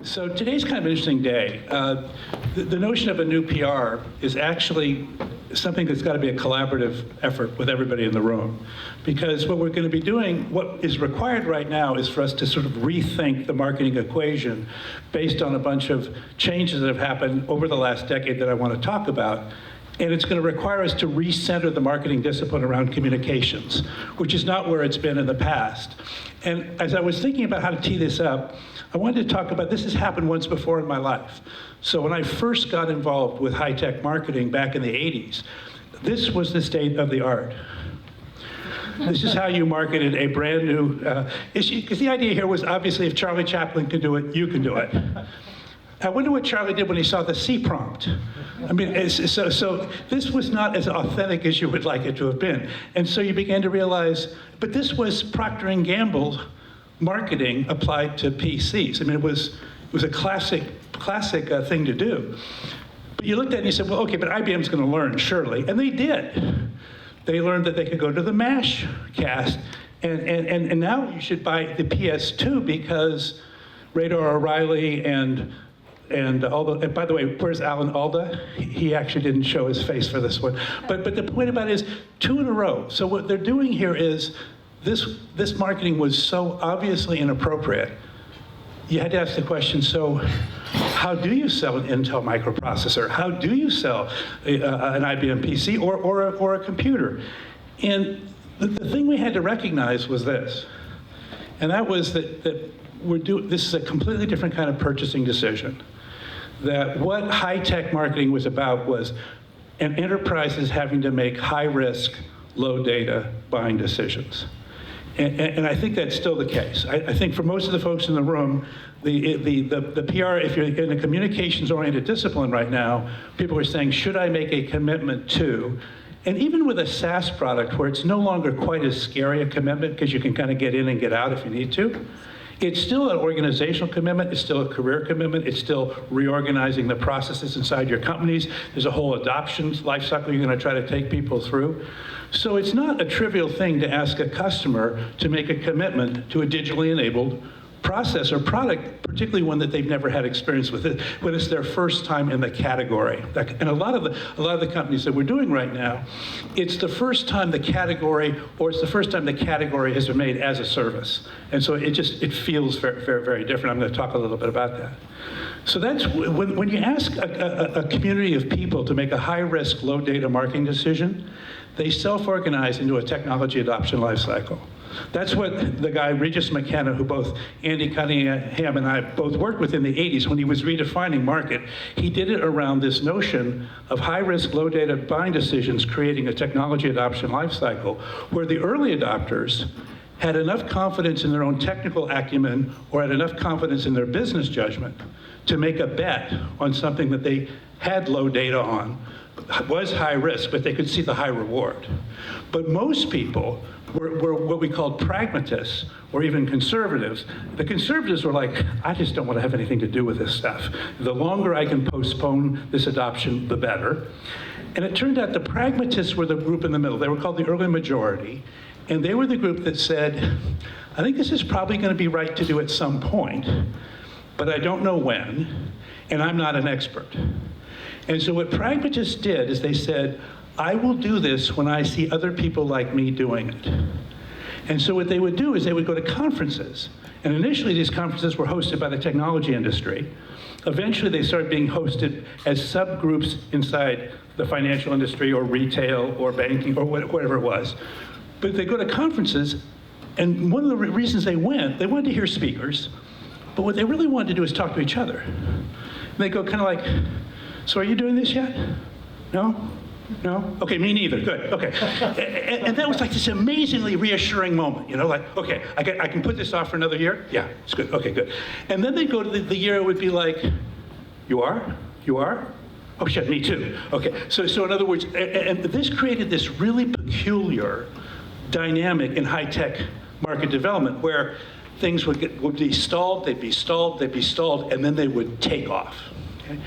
So today's kind of an interesting day. The notion of a new PR is actually something that's got to be a collaborative effort with everybody in the room. Because what we're going to be doing, what is required right now is for us to sort of rethink the marketing equation based on a bunch of changes that have happened over the last decade that I want to talk about. And it's going to require us to recenter the marketing discipline around communications, which is not where it's been in the past. And as I was thinking about how to tee this up, I wanted to talk about, this has happened once before in my life. So when I first got involved with high-tech marketing back in the 80s, this was the state of the art. This is how you marketed a brand new issue, because the idea here was obviously if Charlie Chaplin could do it, you can do it. I wonder what Charlie did when he saw the C prompt. I mean, so this was not as authentic as you would like it to have been. And so you began to realize, but this was Procter & Gamble marketing applied to PCs. I mean, it was a classic thing to do. But you looked at it and you said, well, okay, but IBM's going to learn, surely. And they did. They learned that they could go to the MASH cast, and now you should buy the PS2 because Radar O'Reilly and by the way, where's Alan Alda? He actually didn't show his face for this one. But the point about it is 2 in a row. So what they're doing here is this marketing was so obviously inappropriate. You had to ask the question, so how do you sell an Intel microprocessor? How do you sell an IBM PC or a computer? And the thing we had to recognize was this, and that was that this is a completely different kind of purchasing decision. That what high-tech marketing was about was an enterprises having to make high-risk, low-data buying decisions. And I think that's still the case. I think for most of the folks in the room, the PR, if you're in a communications-oriented discipline right now, people are saying, should I make a commitment to? And even with a SaaS product where it's no longer quite as scary a commitment because you can kind of get in and get out if you need to, it's still an organizational commitment, it's still a career commitment, it's still reorganizing the processes inside your companies. There's a whole adoption life cycle you're going to try to take people through. So it's not a trivial thing to ask a customer to make a commitment to a digitally enabled process or product, particularly one that they've never had experience with it, when it's their first time in the category. And a lot of the companies that we're doing right now, it's the first time the category, or it's the first time the category has been made as a service. And so it feels very, very, very different. I'm going to talk a little bit about that. So that's, when you ask a community of people to make a high-risk, low-data marketing decision, they self-organize into a technology adoption lifecycle. That's what the guy, Regis McKenna, who both Andy Cunningham and I both worked with in the 80s when he was redefining market, he did it around this notion of high-risk, low-data buying decisions creating a technology adoption lifecycle where the early adopters had enough confidence in their own technical acumen or had enough confidence in their business judgment to make a bet on something that they had low data on, was high risk, but they could see the high reward. But most people were what we called pragmatists, or even conservatives. The conservatives were like, I just don't want to have anything to do with this stuff. The longer I can postpone this adoption, the better. And it turned out the pragmatists were the group in the middle. They were called the early majority. And they were the group that said, I think this is probably going to be right to do at some point, but I don't know when, and I'm not an expert. And so what pragmatists did is they said, I will do this when I see other people like me doing it. And so what they would do is they would go to conferences. And initially these conferences were hosted by the technology industry. Eventually they started being hosted as subgroups inside the financial industry or retail or banking or whatever it was. But they go to conferences, and one of the reasons they wanted to hear speakers, but what they really wanted to do is talk to each other. And they go kind of like, so are you doing this yet? No? No? Okay, me neither, good, okay. And that was like this amazingly reassuring moment, you know, like, okay, I can put this off for another year? Yeah, it's good, okay, good. And then they'd go to the year it would be like, you are? You are? Oh shit, me too. Okay, so in other words, and this created this really peculiar dynamic in high-tech market development where things would be stalled, they'd be stalled, and then they would take off. Okay?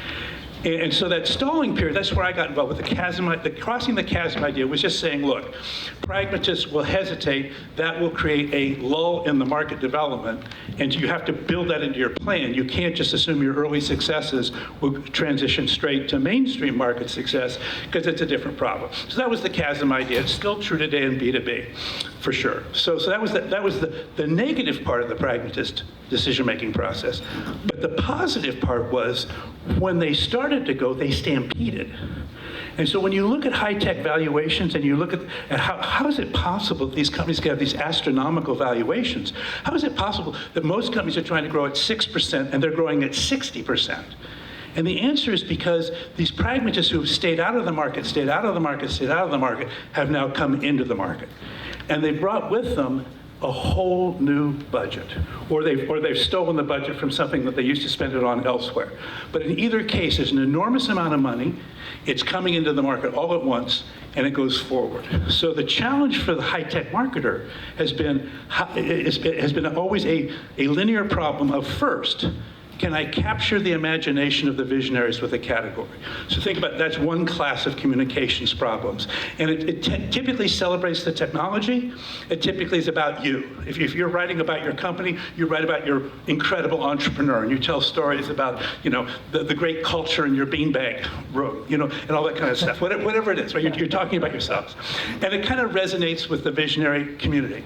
And so that stalling period, that's where I got involved with the chasm. The crossing the chasm idea was just saying, look, pragmatists will hesitate. That will create a lull in the market development, and you have to build that into your plan. You can't just assume your early successes will transition straight to mainstream market success, because it's a different problem. So that was the chasm idea. It's still true today in B2B, for sure. So that was the negative part of the pragmatist decision-making process. But the positive part was when they started to go, they stampeded. And so when you look at high-tech valuations and you look at how is it possible that these companies can have these astronomical valuations? How is it possible that most companies are trying to grow at 6% and they're growing at 60%? And the answer is because these pragmatists who have stayed out of the market, stayed out of the market, stayed out of the market, have now come into the market. And they brought with them a whole new budget, or they've stolen the budget from something that they used to spend it on elsewhere. But in either case, there's an enormous amount of money. It's coming into the market all at once, and it goes forward. So the challenge for the high-tech marketer has been always a linear problem of first, can I capture the imagination of the visionaries with a category? So think about, that's one class of communications problems. And it typically celebrates the technology. It typically is about you. If you're writing about your company, you write about your incredible entrepreneur, and you tell stories about, the great culture in your beanbag room, and all that kind of stuff, whatever it is, right? You're talking about yourselves. And it kind of resonates with the visionary community.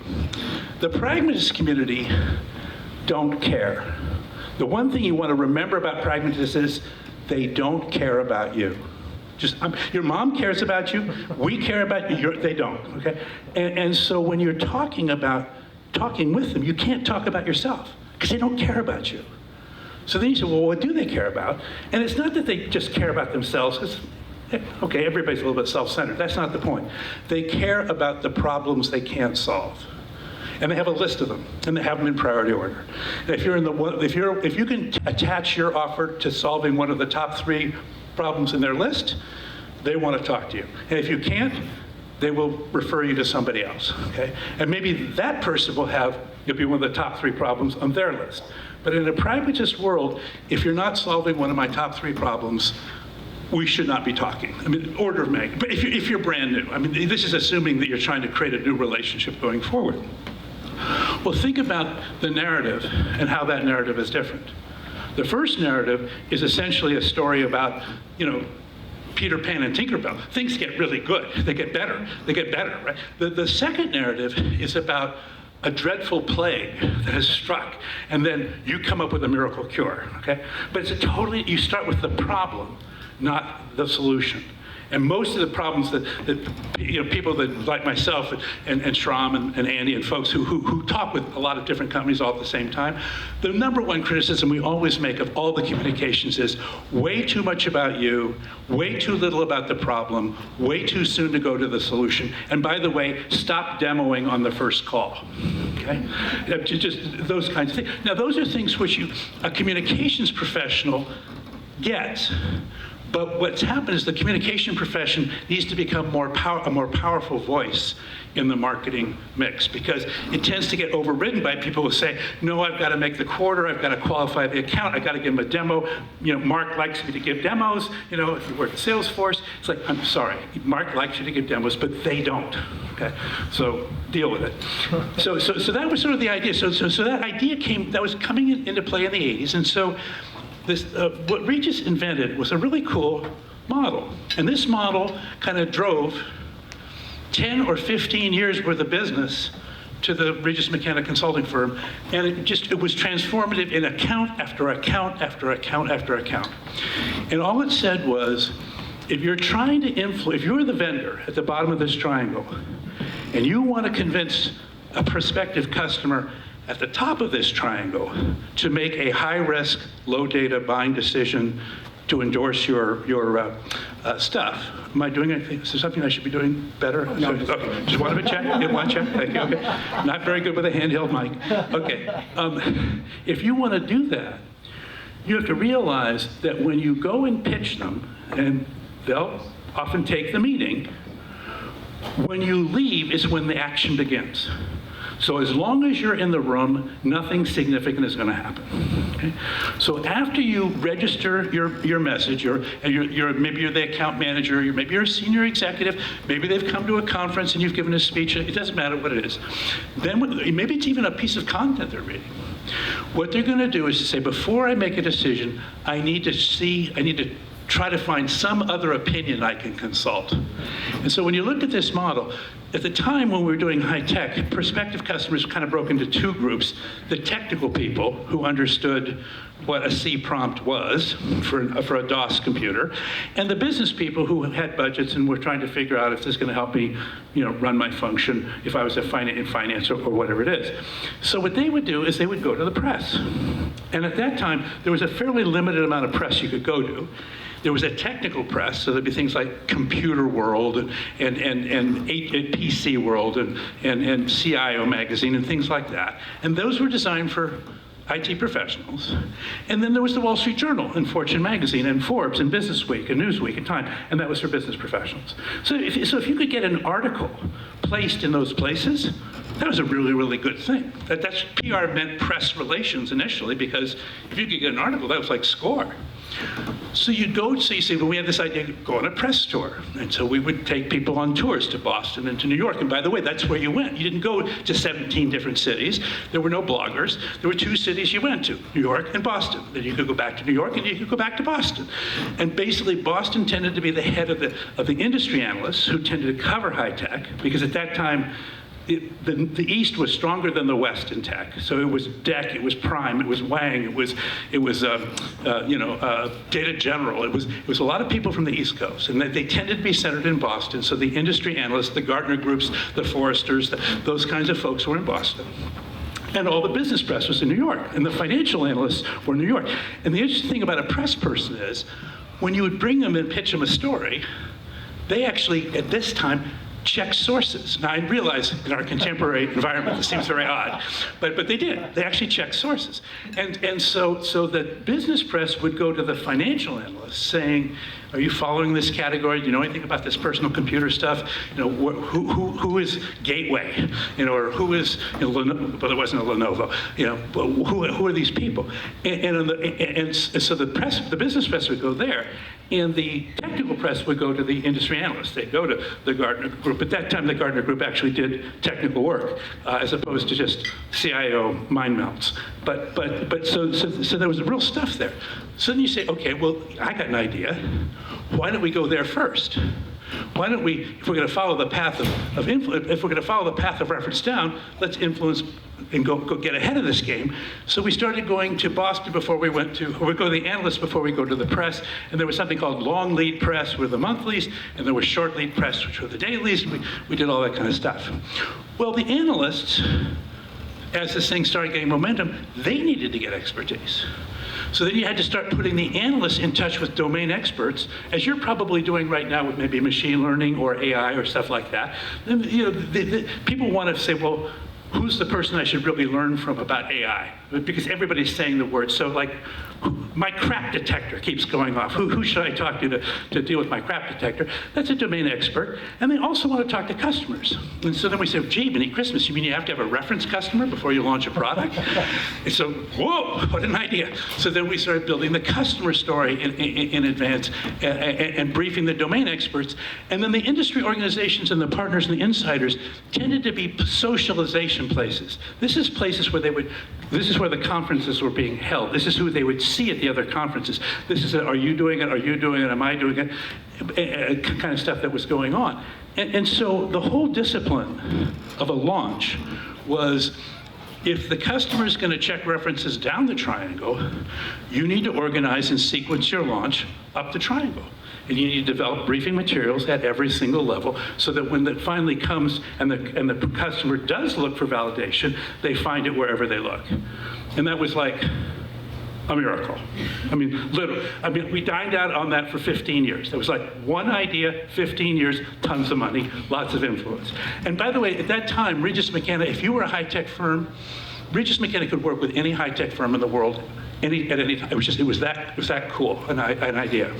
The pragmatist community don't care. The one thing you want to remember about pragmatists is they don't care about you. Your mom cares about you, we care about you, they don't, okay? And so when you're talking with them, you can't talk about yourself, because they don't care about you. So then you say, well, what do they care about? And it's not that they just care about themselves, because, okay, everybody's a little bit self-centered. That's not the point. They care about the problems they can't solve. And they have a list of them, and they have them in priority order. And if you can attach your offer to solving one of the top 3 problems in their list, they want to talk to you. And if you can't, they will refer you to somebody else, okay? And maybe that person you'll be one of the top 3 problems on their list. But in a pragmatist world, if you're not solving one of my top 3 problems, we should not be talking. I mean, order of magnitude. But if you're brand new, I mean, this is assuming that you're trying to create a new relationship going forward. Well, think about the narrative and how that narrative is different. The first narrative is essentially a story about, Peter Pan and Tinkerbell. Things get really good. They get better. They get better, right? The second narrative is about a dreadful plague that has struck, and then you come up with a miracle cure, okay? But you start with the problem, not the solution. And most of the problems that people that like myself and Shram and Andy and folks who talk with a lot of different companies all at the same time, the number one criticism we always make of all the communications is way too much about you, way too little about the problem, way too soon to go to the solution. And by the way, stop demoing on the first call. Okay? Just those kinds of things. Now, those are things which a communications professional gets. But what's happened is the communication profession needs to become a more powerful voice in the marketing mix, because it tends to get overridden by people who say, no, I've got to make the quarter, I've got to qualify the account, I've got to give them a demo. Mark likes me to give demos. If you work at Salesforce, it's like, I'm sorry, Mark likes you to give demos, but they don't. Okay, so deal with it. So that was sort of the idea. So that idea that was coming into play in the 80s, and so. What Regis invented was a really cool model. And this model kind of drove 10 or 15 years worth of business to the Regis McKenna consulting firm. And it was transformative in account after account after account after account. And all it said was, if you're trying to if you're the vendor at the bottom of this triangle, and you want to convince a prospective customer at the top of this triangle to make a high-risk, low-data buying decision to endorse your stuff. Am I doing anything? Is there something I should be doing better? No. Okay. Just wanted to check. Get one check. Thank you. Okay. Not very good with a handheld mic. Okay. If you want to do that, you have to realize that when you go and pitch them, and they'll often take the meeting, when you leave is when the action begins. So as long as you're in the room, nothing significant is going to happen. Okay? So after you register your message, maybe you're the account manager, maybe you're a senior executive, maybe they've come to a conference and you've given a speech, it doesn't matter what it is. Then maybe it's even a piece of content they're reading. What they're going to do is to say, before I make a decision, I need to try to find some other opinion I can consult. And so when you look at this model, at the time when we were doing high tech, prospective customers kind of broke into two groups: the technical people who understood what a C prompt was for a DOS computer, and the business people who had budgets and were trying to figure out if this is going to help me, run my function if I was in finance or whatever it is. So what they would do is they would go to the press. And at that time, there was a fairly limited amount of press you could go to. There was a technical press, so there'd be things like Computer World and PC World and CIO Magazine and things like that. And those were designed for IT professionals. And then there was the Wall Street Journal and Fortune Magazine and Forbes and Business Week and Newsweek and Time, and that was for business professionals. So if you could get an article placed in those places, that was a really, really good thing. That's PR meant press relations initially, because if you could get an article, that was like score. So you say, well, we had this idea of go on a press tour. And so we would take people on tours to Boston and to New York. And by the way, that's where you went. You didn't go to 17 different cities. There were no bloggers. There were two cities you went to, New York and Boston. Then you could go back to New York and you could go back to Boston. And basically, Boston tended to be the head of the industry analysts who tended to cover high tech, because at that time, the East was stronger than the West in tech. So it was DEC, it was Prime, it was Wang, it was Data General. It was a lot of people from the East Coast, and they tended to be centered in Boston. So the industry analysts, the Gartner groups, the Forresters, those kinds of folks were in Boston. And all the business press was in New York, and the financial analysts were in New York. And the interesting thing about a press person is, when you would bring them and pitch them a story, they actually, at this time, check sources. Now, I realize in our contemporary environment, this seems very odd, but they did. They actually checked sources. And so the business press would go to the financial analysts saying, are you following this category? Do you know anything about this personal computer stuff? Who is Gateway? Or who is, Lenovo, but it wasn't a Lenovo. But who are these people? And so the business press would go there, and the technical press would go to the industry analysts. They'd go to the Gartner group. At that time, the Gartner group actually did technical work, as opposed to just CIO mind melts. So there was real stuff there. So then you say, okay, well, I got an idea. Why don't we go there first? Why don't we, if we're going to follow the path of influence, if we're going to follow the path of reference down, let's influence and go get ahead of this game. So we started going to Boston before we went to, or we go to the analysts before we go to the press, and there was something called long lead press, were the monthlies, and there was short lead press, which were the dailies. We did all that kind of stuff. Well, the analysts, as this thing started getting momentum, they needed to get expertise. So then you had to start putting the analysts in touch with domain experts, as you're probably doing right now with maybe machine learning or AI or stuff like that. Then, people want to say, well, who's the person I should really learn from about AI? Because everybody's saying the word. So like, my crap detector keeps going off. Who should I talk to deal with my crap detector? That's a domain expert. And they also want to talk to customers. And so then we say, gee, Merry Christmas, you mean you have to have a reference customer before you launch a product? And so, whoa, what an idea. So then we started building the customer story in advance and briefing the domain experts. And then the industry organizations and the partners and the insiders tended to be socialization places. This is places where this is where the conferences were being held. This is who they would see at the other conferences. This is, are you doing it? Are you doing it? Am I doing it? Kind of stuff that was going on. And so the whole discipline of a launch was, if the customer is going to check references down the triangle, you need to organize and sequence your launch up the triangle. And you need to develop briefing materials at every single level, so that when it finally comes and the customer does look for validation, they find it wherever they look. And that was like a miracle. I mean, literally. I mean, we dined out on that for 15 years. There was like one idea, 15 years, tons of money, lots of influence. And by the way, at that time, Regis McKenna, if you were a high-tech firm, Regis McKenna could work with any high-tech firm in the world at any time. It was that cool, an idea.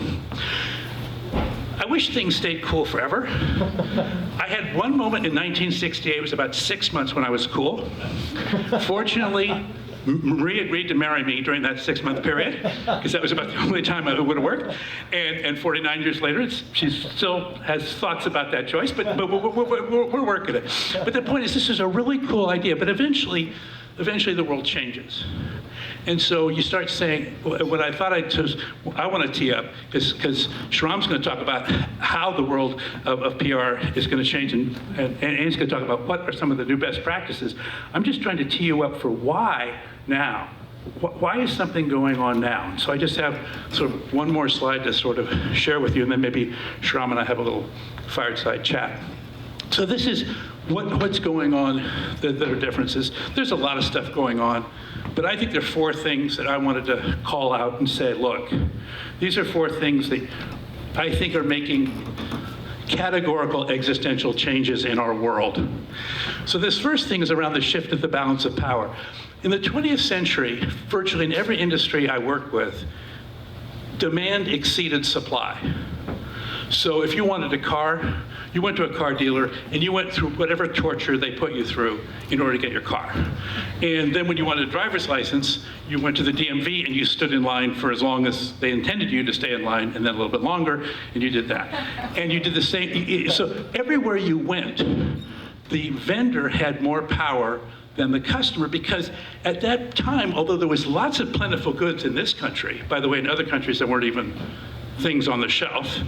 I wish things stayed cool forever. I had one moment in 1968, it was about 6 months when I was cool. Fortunately, Marie agreed to marry me during that 6-month period, because that was about the only time it would have worked. And 49 years later, she still has thoughts about that choice, but we're working it. But the point is, this is a really cool idea, but eventually the world changes. And so you start saying, what I thought I want to tee up, because Shram's going to talk about how the world of PR is going to change, and he's going to talk about what are some of the new best practices. I'm just trying to tee you up for why now. Why is something going on now? So I just have sort of one more slide to sort of share with you, and then maybe Shram and I have a little fireside chat. So this is what's going on that are differences. There's a lot of stuff going on, but I think there are 4 things that I wanted to call out and say, look, these are 4 things that I think are making categorical existential changes in our world. So this first thing is around the shift of the balance of power. In the 20th century, virtually in every industry I worked with, demand exceeded supply. So if you wanted a car, you went to a car dealer and you went through whatever torture they put you through in order to get your car. And then when you wanted a driver's license, you went to the DMV and you stood in line for as long as they intended you to stay in line, and then a little bit longer, and you did that. And you did the same. So everywhere you went, the vendor had more power than the customer, because at that time, although there was lots of plentiful goods in this country, by the way, in other countries there weren't even things on the shelf,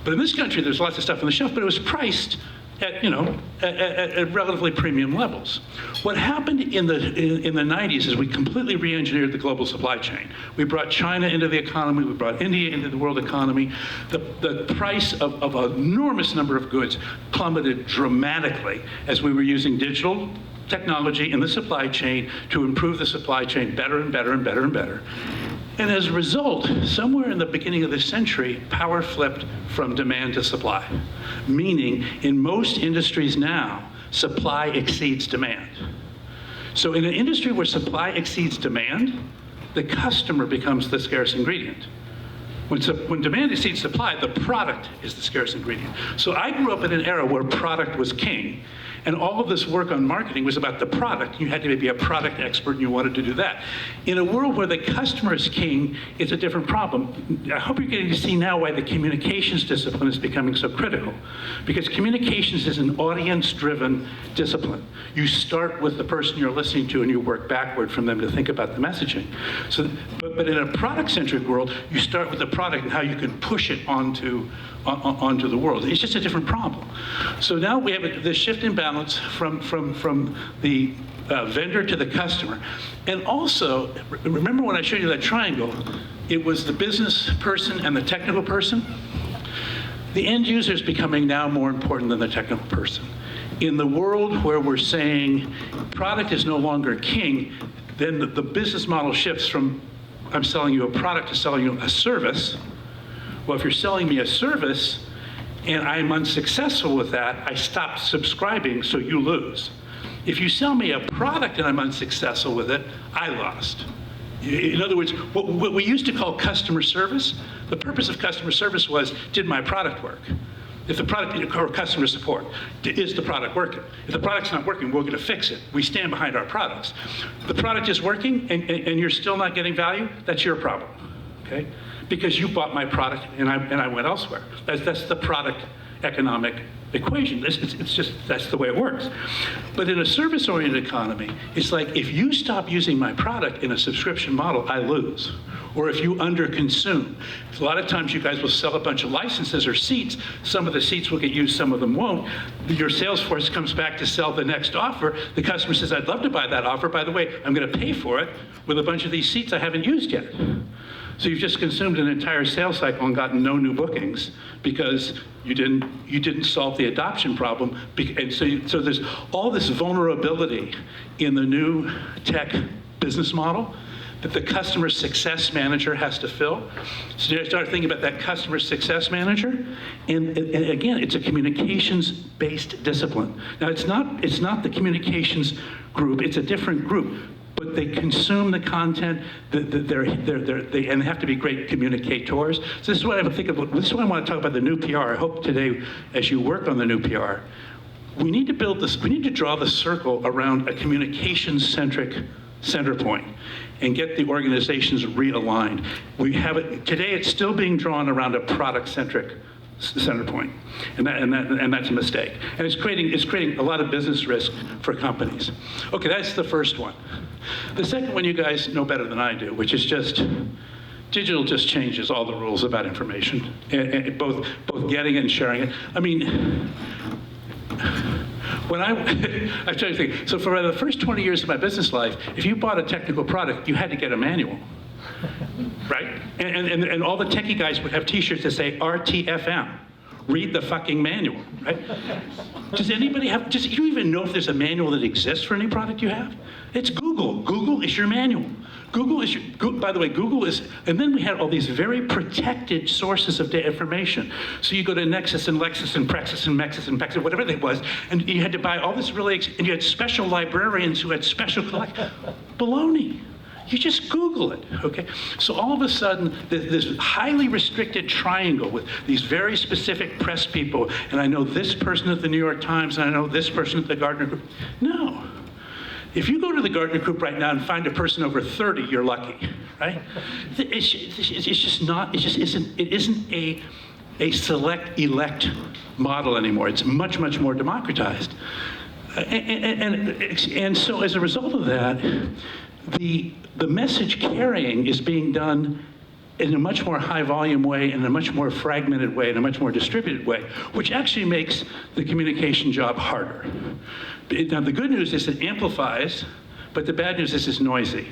but in this country there's lots of stuff on the shelf, but it was priced at, at relatively premium levels. What happened in the 90s is we completely re-engineered the global supply chain. We brought China into the economy, we brought India into the world economy. The price of an enormous number of goods plummeted dramatically as we were using digital technology in the supply chain to improve the supply chain better and better and better and better. And as a result, somewhere in the beginning of this century, power flipped from demand to supply. Meaning, in most industries now, supply exceeds demand. So in an industry where supply exceeds demand, the customer becomes the scarce ingredient. When demand exceeds supply, the product is the scarce ingredient. So I grew up in an era where product was king, and all of this work on marketing was about the product. You had to be a product expert and you wanted to do that. In a world where the customer is king, it's a different problem. I hope you're getting to see now why the communications discipline is becoming so critical. Because communications is an audience-driven discipline. You start with the person you're listening to and you work backward from them to think about the messaging. So, but in a product-centric world, you start with the product and how you can push it onto the world. It's just a different problem. So now we have this shift in balance from the vendor to the customer. And also, remember when I showed you that triangle, it was the business person and the technical person? The end user is becoming now more important than the technical person. In the world where we're saying product is no longer king, then the business model shifts from I'm selling you a product to selling you a service. Well, if you're selling me a service and I'm unsuccessful with that, I stop subscribing, so you lose. If you sell me a product and I'm unsuccessful with it, I lost. In other words, what we used to call customer service, the purpose of customer service was, did my product work? If the product, or customer support, is the product working? If the product's not working, we're going to fix it. We stand behind our products. The product is working and you're still not getting value, that's your problem, okay? Because you bought my product and I went elsewhere. That's the product economic equation. It's just, that's the way it works. But in a service-oriented economy, it's like if you stop using my product in a subscription model, I lose. Or if you underconsume. A lot of times you guys will sell a bunch of licenses or seats. Some of the seats will get used, some of them won't. Your sales force comes back to sell the next offer. The customer says, I'd love to buy that offer. By the way, I'm going to pay for it with a bunch of these seats I haven't used yet. So you've just consumed an entire sales cycle and gotten no new bookings because you didn't solve the adoption problem. And so there's all this vulnerability in the new tech business model that the customer success manager has to fill. So you start thinking about that customer success manager, and again, it's a communications-based discipline. Now, it's not the communications group, it's a different group. but they consume the content. They have to be great communicators. So this is what I think about. This is what I want to talk about the new PR. I hope today, as you work on the new PR, we need to build this. We need to draw the circle around a communication-centric center point and get the organizations realigned. We have it today. It's still being drawn around a product-centric center point, and that's a mistake. And it's creating a lot of business risk for companies. Okay, that's the first one. The second one you guys know better than I do, which is just digital just changes all the rules about information, and both getting it and sharing it. I mean, when I try to think, so for the first 20 years of my business life, if you bought a technical product, you had to get a manual, right? And all the techie guys would have T-shirts that say RTFM, read the fucking manual, right? Does anybody have, do you even know if there's a manual that exists for any product you have? It's Google. Google is your manual. Google is your, by the way, Google is, and then we had all these very protected sources of data information. So you go to Nexus and Lexus and Prexis and Mexis and Pexis, whatever it was, and you had to buy all this really, and you had special librarians who had special baloney. You just Google it, okay? So all of a sudden, this highly restricted triangle with these very specific press people, and I know this person at the New York Times, and I know this person at the Gartner Group. No. If you go to the Gartner Group right now and find a person over 30, you're lucky, right? It's just not, it just isn't, it isn't a select elect model anymore. It's much, much more democratized. And so as a result of that, the message carrying is being done in a much more high volume way, in a much more fragmented way, in a much more distributed way, which actually makes the communication job harder. Now the good news is it amplifies, but the bad news is it's noisy.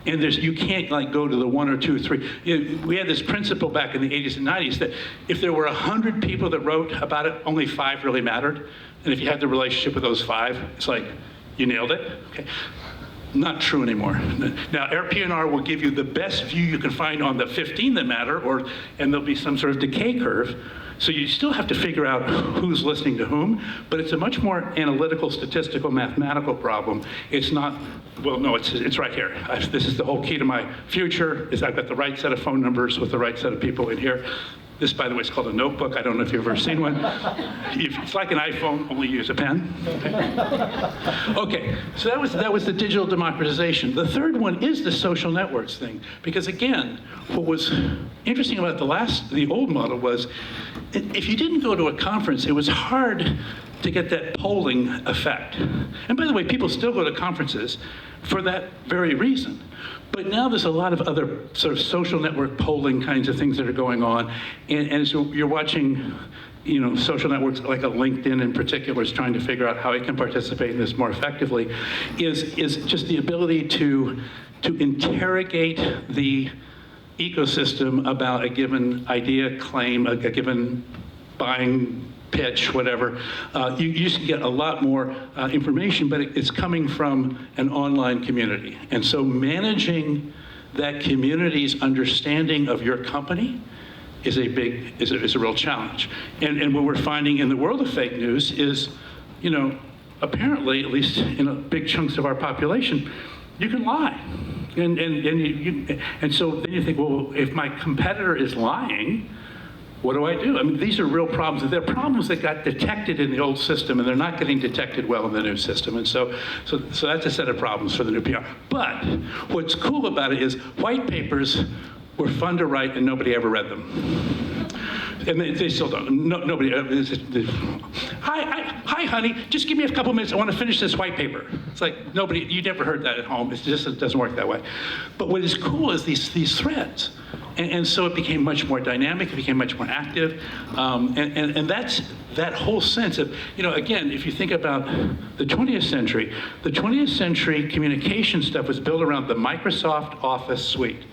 And you can't like go to the 1 or 2, 3. We had this principle back in the 80s and 90s that if there were 100 people that wrote about it, only 5 really mattered. And if you had the relationship with those 5, it's like, you nailed it, okay? Not true anymore. Now, AirPR will give you the best view you can find on the 15 that matter, and there'll be some sort of decay curve. So you still have to figure out who's listening to whom, but it's a much more analytical, statistical, mathematical problem. It's not, well, no, it's right here. This is the whole key to my future, is I've got the right set of phone numbers with the right set of people in here. This, by the way, is called a notebook. I don't know if you've ever seen one. It's like an iPhone, only use a pen. Okay, so that was the digital democratization. The third one is the social networks thing, because again, what was interesting about the old model was, if you didn't go to a conference, it was hard to get that polling effect. And by the way, people still go to conferences for that very reason. But now there's a lot of other sort of social network polling kinds of things that are going on. And so you're watching, social networks like a LinkedIn in particular is trying to figure out how it can participate in this more effectively, is just the ability to interrogate the ecosystem about a given idea, claim, a given buying pitch, whatever. You used to get a lot more information, but it's coming from an online community. And so managing that community's understanding of your company is a real challenge. And what we're finding in the world of fake news is, apparently, at least in big chunks of our population, you can lie. And so then you think, well, if my competitor is lying, what do I do? I mean, these are real problems. They're problems that got detected in the old system, and they're not getting detected well in the new system. And so that's a set of problems for the new PR. But what's cool about it is white papers were fun to write, and nobody ever read them. And they still don't. Nobody. Hi, honey. Just give me a couple minutes. I want to finish this white paper. It's like you never heard that at home. It doesn't work that way. But what is cool is these threads. And so it became much more dynamic, it became much more active, and that's that whole sense of, again, if you think about the 20th century communication stuff was built around the Microsoft Office suite.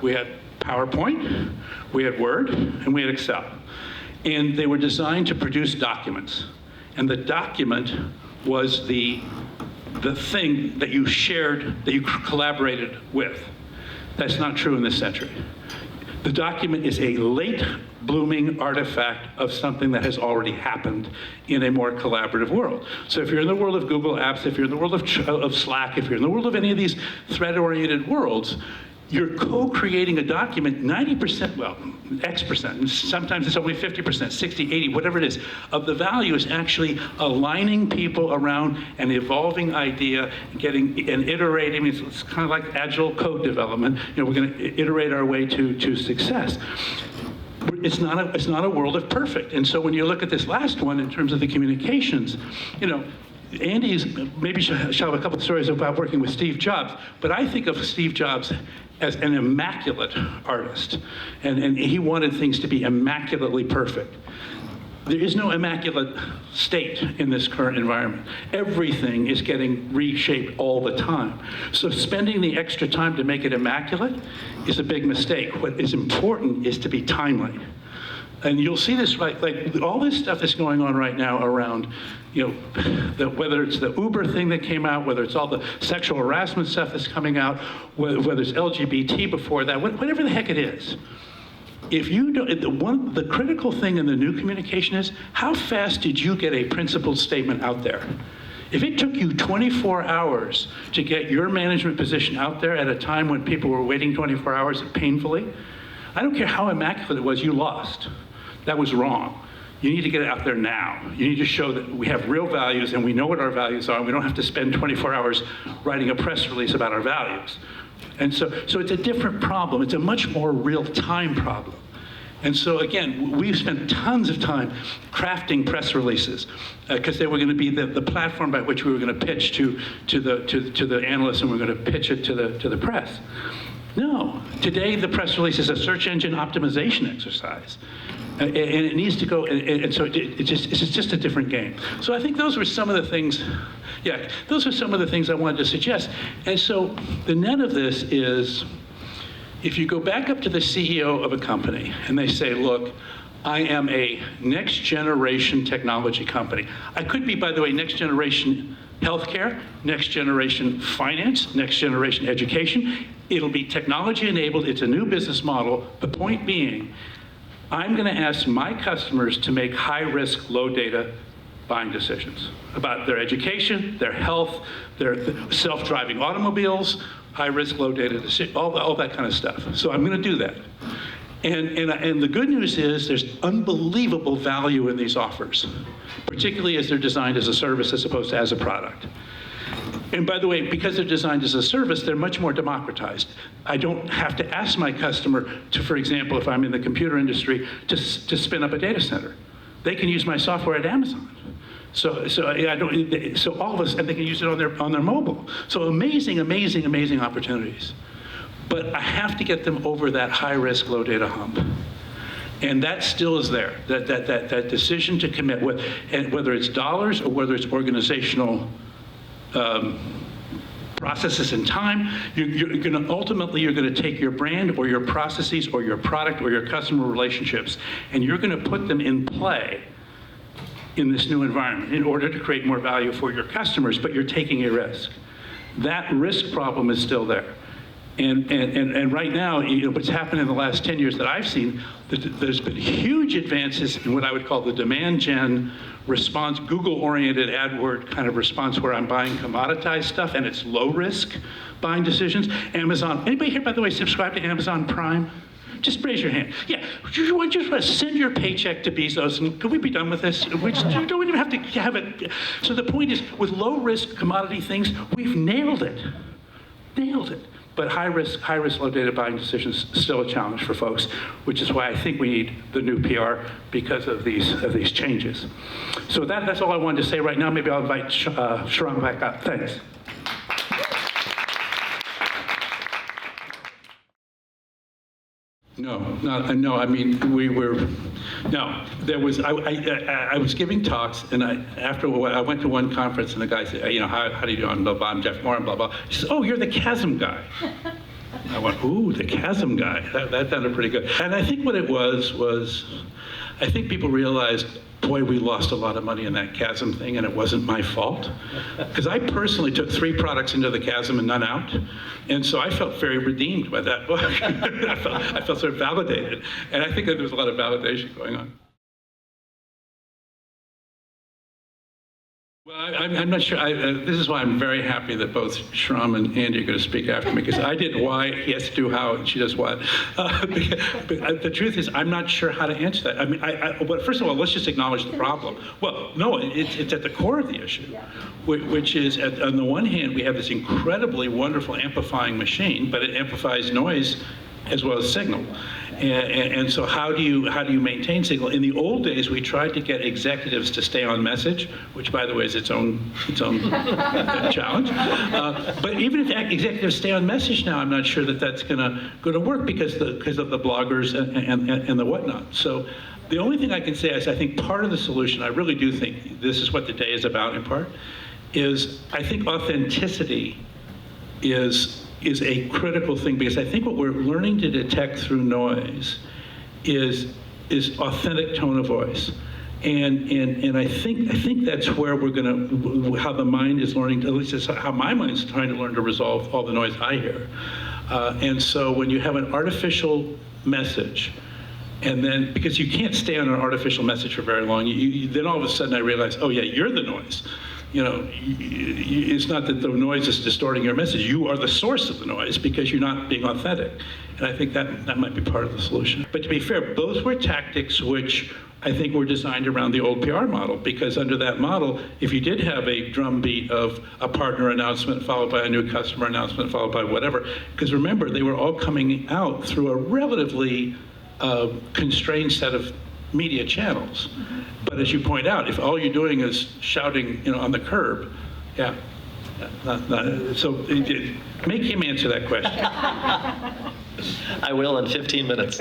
We had PowerPoint, we had Word, and we had Excel. And they were designed to produce documents. And the document was the thing that you shared, that you collaborated with. That's not true in this century. The document is a late blooming artifact of something that has already happened in a more collaborative world. So if you're in the world of Google Apps, if you're in the world of Slack, if you're in the world of any of these thread-oriented worlds, you're co-creating a document 90%, well, X percent, and sometimes it's only 50%, 60, 80, whatever it is, of the value is actually aligning people around an evolving idea, getting and iterating. It's kind of like agile code development. We're going to iterate our way to success. It's not a world of perfect. And so when you look at this last one in terms of the communications, Andy's maybe she'll have a couple of stories about working with Steve Jobs, but I think of Steve Jobs as an immaculate artist, and he wanted things to be immaculately perfect. There is no immaculate state in this current environment. Everything is getting reshaped all the time. So spending the extra time to make it immaculate is a big mistake. What is important is to be timely. And you'll see this, right, like all this stuff that's going on right now around, whether it's the Uber thing that came out, whether it's all the sexual harassment stuff that's coming out, whether it's LGBT before that, whatever the heck it is. If you don't, the critical thing in the new communication is, how fast did you get a principled statement out there? If it took you 24 hours to get your management position out there at a time when people were waiting 24 hours painfully, I don't care how immaculate it was, you lost. That was wrong. You need to get it out there now. You need to show that we have real values and we know what our values are, and we don't have to spend 24 hours writing a press release about our values. And so it's a different problem. It's a much more real-time problem. And so again, we've spent tons of time crafting press releases because they were going to be the platform by which we were going to pitch to the analysts, and we were going to pitch it to the press. No, today the press release is a search engine optimization exercise. And it needs to go, and so it's just a different game. So I think those were some of the things, those are some of the things I wanted to suggest. And so the net of this is, if you go back up to the CEO of a company and they say, look, I am a next generation technology company. I could be, by the way, next generation healthcare, next generation finance, next generation education. It'll be technology enabled. It's a new business model. The point being, I'm going to ask my customers to make high risk, low data buying decisions about their education, their health, their self-driving automobiles, high risk, low data decisions, all that kind of stuff. So I'm going to do that. And the good news is there's unbelievable value in these offers, particularly as they're designed as a service as opposed to as a product. And by the way, because they're designed as a service, they're much more democratized. I don't have to ask my customer to, for example, if I'm in the computer industry, to spin up a data center. They can use my software at Amazon. So all of us, and they can use it on their mobile. So amazing opportunities. But I have to get them over that high risk, low data hump. And that still is there, that decision to commit, and whether it's dollars or whether it's organizational processes and time, you're going to take your brand or your processes or your product or your customer relationships, and you're going to put them in play in this new environment in order to create more value for your customers, but you're taking a risk. That risk problem is still there. And right now, what's happened in the last 10 years that I've seen, there's been huge advances in what I would call the demand gen response, Google-oriented AdWord kind of response where I'm buying commoditized stuff and it's low risk buying decisions. Amazon, anybody here, by the way, subscribe to Amazon Prime? Just raise your hand. Yeah, you want to send your paycheck to Bezos and can we be done with this? We don't even have to have it. So the point is, with low risk commodity things, we've nailed it. But high risk, low data buying decisions is still a challenge for folks, which is why I think we need the new PR because of these changes. So that's all I wanted to say right now. Maybe I'll invite Sharon back up. Thanks. No. I mean, there was. I was giving talks, and I went to one conference, and the guy said, how do you do? I'm blah blah. I'm Jeff Moore. Blah blah. He says, oh, you're the Chasm guy. I went, ooh, the Chasm guy. That sounded pretty good. And I think what it was I think people realized, boy, we lost a lot of money in that Chasm thing, and it wasn't my fault. Because I personally took 3 products into the Chasm and none out. And so I felt very redeemed by that book. I felt sort of validated. And I think that there was a lot of validation going on. Well, I'm not sure. This is why I'm very happy that both Shram and Andy are going to speak after me, because I did why, he has to do how, and she does what. But the truth is, I'm not sure how to answer that. I mean, but first of all, let's just acknowledge the problem. Well, no, it's at the core of the issue, which is, on the one hand, we have this incredibly wonderful amplifying machine, but it amplifies noise as well as signal. And so how do you maintain signal? In the old days, we tried to get executives to stay on message, which, by the way, is its own challenge. But even if executives stay on message now, I'm not sure that that's going to work because of the bloggers and the whatnot. So the only thing I can say is I think part of the solution, I really do think this is what the day is about in part, is I think authenticity is a critical thing, because I think what we're learning to detect through noise is authentic tone of voice. And I think that's where we're gonna, how the mind is learning, at least it's how my mind's trying to learn to resolve all the noise I hear. And so when you have an artificial message, and then, because you can't stay on an artificial message for very long, then all of a sudden I realize, oh yeah, you're the noise. You know, it's not that the noise is distorting your message. You are the source of the noise because you're not being authentic. And I think that might be part of the solution. But to be fair, both were tactics which I think were designed around the old PR model, because under that model, if you did have a drumbeat of a partner announcement followed by a new customer announcement followed by whatever, because remember, they were all coming out through a relatively constrained set of media channels. But as you point out, if all you're doing is shouting, on the curb, yeah. So make him answer that question. I will in 15 minutes.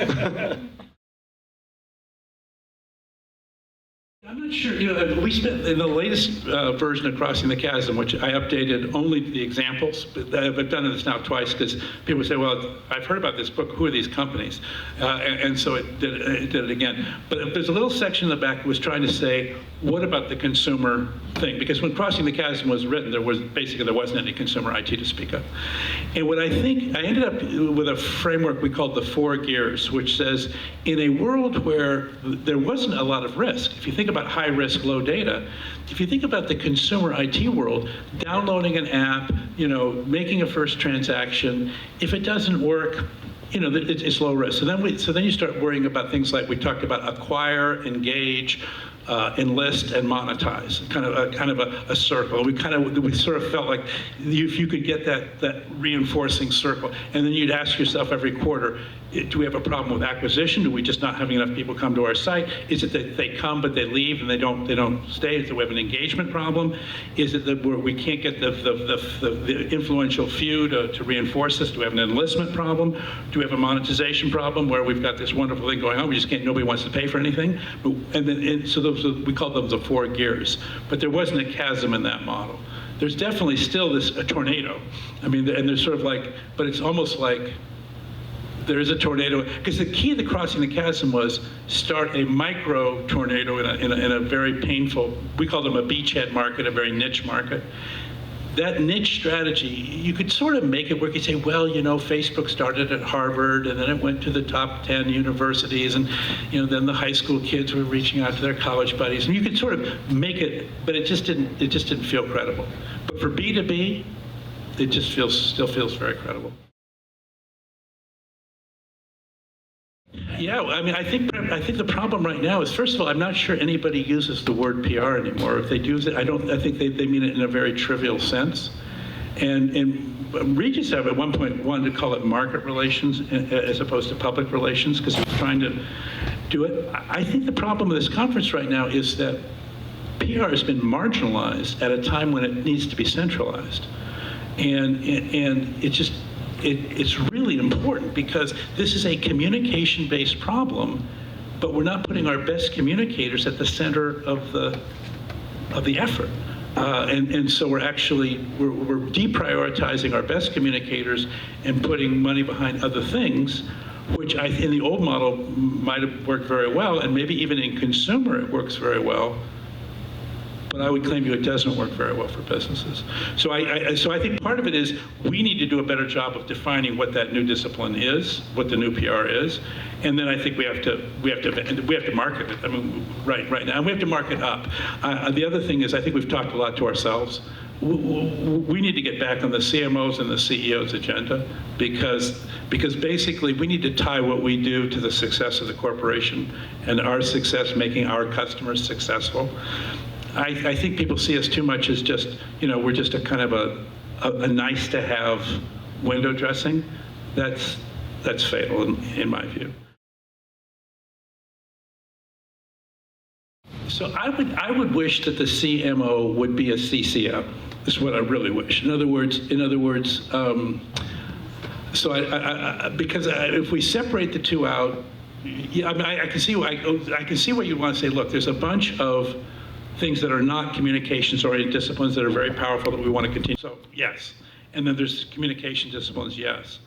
I'm not sure, we spent, in the latest version of Crossing the Chasm, which I updated only the examples, but I've done this now twice because people say, well, I've heard about this book, who are these companies? And so it did it again. But there's a little section in the back that was trying to say, what about the consumer thing? Because when Crossing the Chasm was written, there wasn't any consumer IT to speak of. And what I think, I ended up with a framework we called the 4 gears, which says, in a world where there wasn't a lot of risk, if you think about high risk, low data, if you think about the consumer IT world, downloading an app, making a first transaction, if it doesn't work, it's low risk. So then you start worrying about things like we talked about: acquire, engage, enlist, and monetize. Kind of a circle. We sort of felt like if you could get that reinforcing circle, and then you'd ask yourself every quarter, do we have a problem with acquisition? Do we just not having enough people come to our site? Is it that they come but they leave and they don't stay? Is it we have an engagement problem? Is it that we can't get the influential few to reinforce this? Do we have an enlistment problem? Do we have a monetization problem where we've got this wonderful thing going on, we just can't, nobody wants to pay for anything? So we call them the 4 gears. But there wasn't a chasm in that model. There's definitely still a tornado. I mean, and there's sort of like, but it's almost like there is a tornado, because the key to Crossing the Chasm was start a micro tornado in a very painful, we call them a beachhead market, a very niche market. That niche strategy, you could sort of make it work. You say, well, Facebook started at Harvard, and then it went to the top 10 universities, and then the high school kids were reaching out to their college buddies, and you could sort of make it, but it just didn't feel credible. But for B2B, it just still feels very credible. Yeah, I mean, I think the problem right now is, first of all, I'm not sure anybody uses the word PR anymore. If they do it, I think they mean it in a very trivial sense. And Regis at one point wanted to call it market relations as opposed to public relations, because he was trying to do it. I think the problem with this conference right now is that PR has been marginalized at a time when it needs to be centralized. And it's really important, because this is a communication-based problem, but we're not putting our best communicators at the center of the effort. And so we're deprioritizing our best communicators and putting money behind other things, which in the old model might have worked very well, and maybe even in consumer it works very well. But I would claim it doesn't work very well for businesses. So I think part of it is we need to do a better job of defining what that new discipline is, what the new PR is, and then I think we have to market it. I mean, right now, and we have to market up. The other thing is I think we've talked a lot to ourselves. We need to get back on the CMOs and the CEOs agenda because basically we need to tie what we do to the success of the corporation and our success making our customers successful. I think people see us too much as just, we're just a kind of a nice to have window dressing. That's fatal in my view. So I would wish that the CMO would be a CCO. This is what I really wish. In other words, because if we separate the two out, yeah, I mean, I can see why you want to say, look, there's a bunch of things that are not communications-oriented disciplines that are very powerful that we want to continue. So yes, and then there's communication disciplines, yes.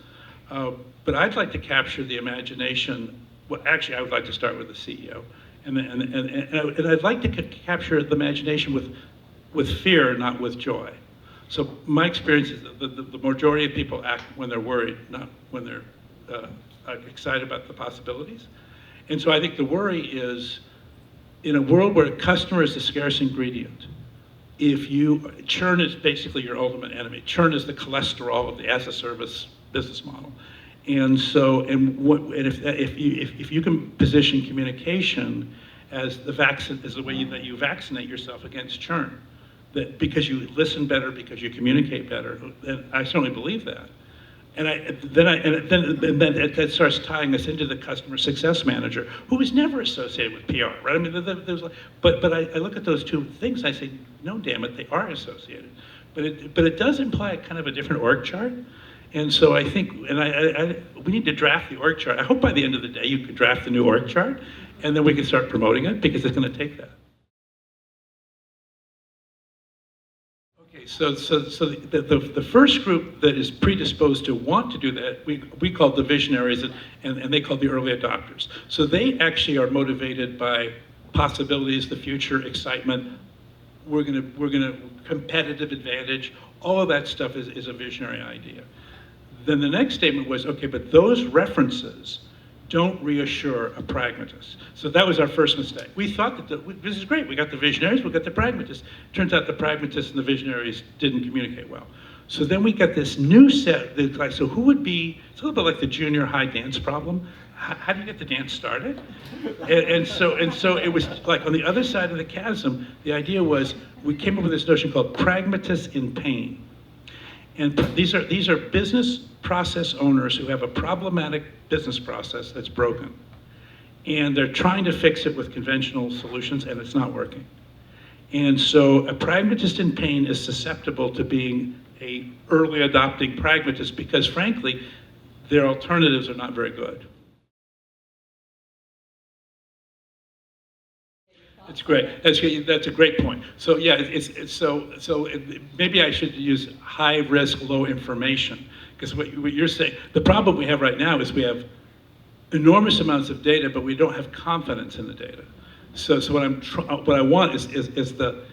But I'd like to capture the imagination. Well, actually, I would like to start with the CEO, and I'd like to capture the imagination with fear, not with joy. So my experience is that the majority of people act when they're worried, not when they're excited about the possibilities. And so I think the worry is, in a world where customer is the scarce ingredient, churn is basically your ultimate enemy. Churn is the cholesterol of the as-a-service business model. And so, if you can position communication as the way that you vaccinate yourself against churn, that because you listen better, because you communicate better, and I certainly believe that. And then that starts tying us into the customer success manager, who was never associated with PR, right? I mean, but I look at those two things, and I say, no, damn it, they are associated. But it does imply a kind of a different org chart. And so I think, we need to draft the org chart. I hope by the end of the day you can draft the new org chart, and then we can start promoting it, because it's going to take that. So the first group that is predisposed to want to do that, we call the visionaries, and they call the early adopters. So they actually are motivated by possibilities, the future, excitement. We're gonna competitive advantage. All of that stuff is a visionary idea. Then the next statement was, okay, but those references don't reassure a pragmatist. So that was our first mistake. We thought that this is great. We got the visionaries, we got the pragmatists. Turns out the pragmatists and the visionaries didn't communicate well. So then we got this new set. So who would be? It's a little bit like the junior high dance problem. How do you get the dance started? And so it was like on the other side of the chasm. The idea was we came up with this notion called pragmatists in pain. And these are business process owners who have a problematic business process that's broken. And they're trying to fix it with conventional solutions, and it's not working. And so a pragmatist in pain is susceptible to being a early adopting pragmatist because, frankly, their alternatives are not very good. That's great. That's a great point. So yeah, maybe I should use high risk, low information, because what you're saying, the problem we have right now is we have enormous amounts of data, but we don't have confidence in the data. So what I want is the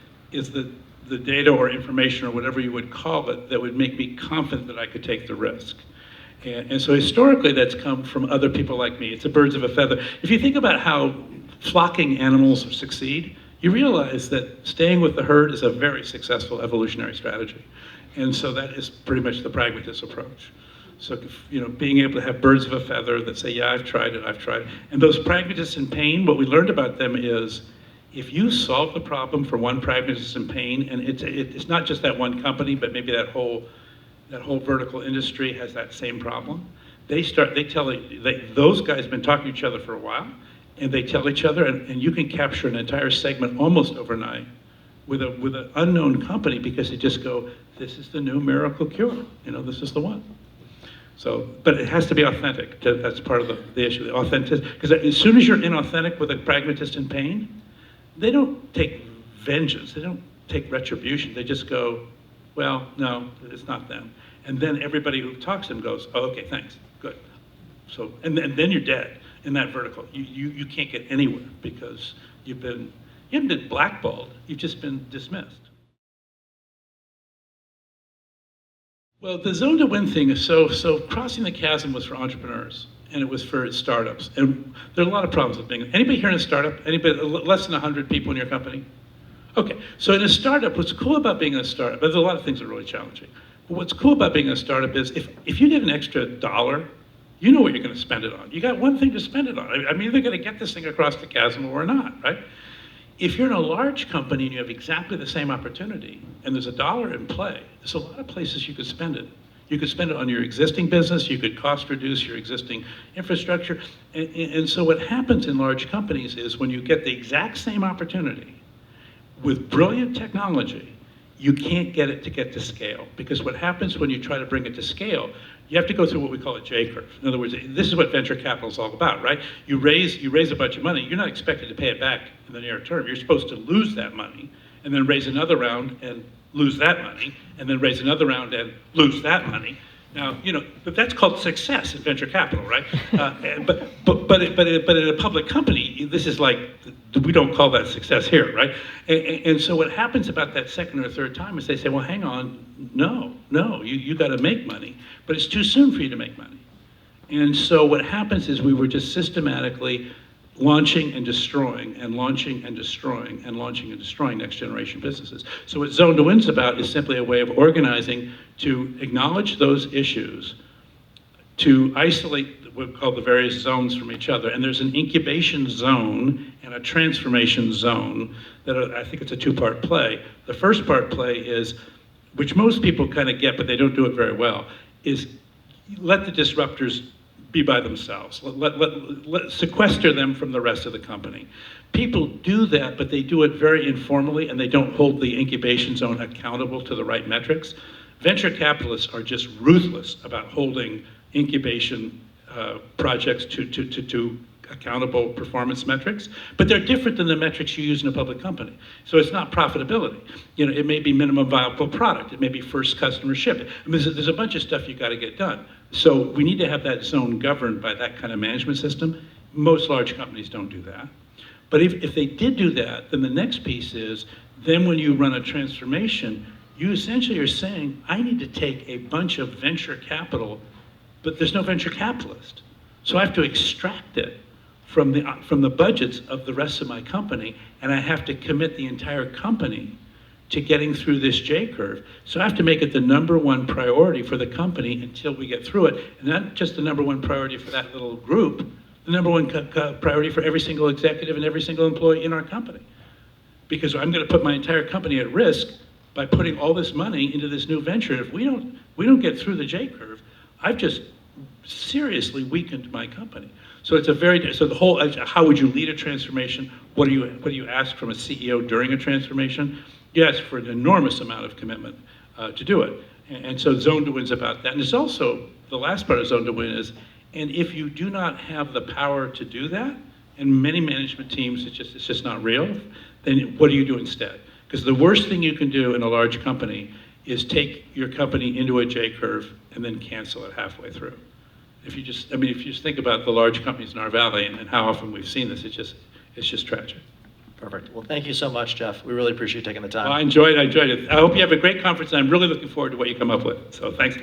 data or information or whatever you would call it that would make me confident that I could take the risk. And so historically that's come from other people like me. It's a birds of a feather. If you think about how flocking animals succeed, you realize that staying with the herd is a very successful evolutionary strategy. And so that is pretty much the pragmatist approach. So, being able to have birds of a feather that say, yeah, I've tried it. And those pragmatists in pain, what we learned about them is, if you solve the problem for one pragmatist in pain, and it's not just that one company, but maybe that whole vertical industry has that same problem, those guys have been talking to each other for a while, and they tell each other, and you can capture an entire segment almost overnight with an unknown company because they just go, this is the new miracle cure, this is the one. So, but it has to be authentic. That's part of the issue, the authenticity. Because as soon as you're inauthentic with a pragmatist in pain, they don't take vengeance, they don't take retribution, they just go, well, no, it's not them. And then everybody who talks to them goes, oh, okay, thanks, good. So, and then you're dead in that vertical. You can't get anywhere because you haven't been blackballed, you've just been dismissed. Well, the zone to win thing is so crossing the chasm was for entrepreneurs and it was for startups. And there are a lot of problems with being, anybody here in a startup? Anybody, less than 100 people in your company? Okay, so in a startup, what's cool about being in a startup, there's a lot of things that are really challenging. But what's cool about being a startup is if you get an extra $1, you know what you're gonna spend it on. You got one thing to spend it on. I'm either gonna get this thing across the chasm or not, right? If you're in a large company and you have exactly the same opportunity and there's $1 in play, there's a lot of places you could spend it. You could spend it on your existing business, you could cost reduce your existing infrastructure. And so what happens in large companies is when you get the exact same opportunity with brilliant technology, you can't get it to get to scale. Because what happens when you try to bring it to scale, you have to go through what we call a J-curve. In other words, this is what venture capital is all about, right? You raise a bunch of money, you're not expected to pay it back in the near term. You're supposed to lose that money and then raise another round and lose that money, and then raise another round and lose that money. Now, but that's called success in venture capital, right? But in a public company, this is like, we don't call that success here, right? And so what happens about that second or third time is they say, well, hang on, no, you got to make money, but it's too soon for you to make money. And so what happens is we were just systematically launching and destroying and launching and destroying and launching and destroying next generation businesses. So what Zone to Win's about is simply a way of organizing to acknowledge those issues, to isolate what we call the various zones from each other. And there's an incubation zone and a transformation zone that I think it's a two-part play. The first part play is, which most people kind of get, but they don't do it very well, is let the disruptors be by themselves. Let sequester them from the rest of the company. People do that, but they do it very informally and they don't hold the incubation zone accountable to the right metrics. Venture capitalists are just ruthless about holding incubation projects to accountable performance metrics, but they're different than the metrics you use in a public company. So it's not profitability. It may be minimum viable product. It may be first customer ship. I mean, there's a bunch of stuff you got to get done. So we need to have that zone governed by that kind of management system. Most large companies don't do that. But if they did do that, then the next piece is, then when you run a transformation, you essentially are saying, I need to take a bunch of venture capital, but there's no venture capitalist. So I have to extract it from the budgets of the rest of my company, and I have to commit the entire company to getting through this J-curve. So I have to make it the #1 priority for the company until we get through it, and not just the #1 priority for that little group, the #1 priority for every single executive and every single employee in our company. Because I'm gonna put my entire company at risk by putting all this money into this new venture. If we don't get through the J-curve, I've just seriously weakened my company. So it's so the whole, how would you lead a transformation? What do you ask from a CEO during a transformation? You ask for an enormous amount of commitment to do it. And so Zone to Win's about that. And it's also, the last part of Zone to Win is, and if you do not have the power to do that, and many management teams, it's just not real, then what do you do instead? Because the worst thing you can do in a large company is take your company into a J-curve and then cancel it halfway through. If you just think about the large companies in our valley and how often we've seen this, it's just tragic. Perfect. Well, thank you so much, Jeff. We really appreciate you taking the time. Well, I enjoyed it. I hope you have a great conference, and I'm really looking forward to what you come up with. So thanks.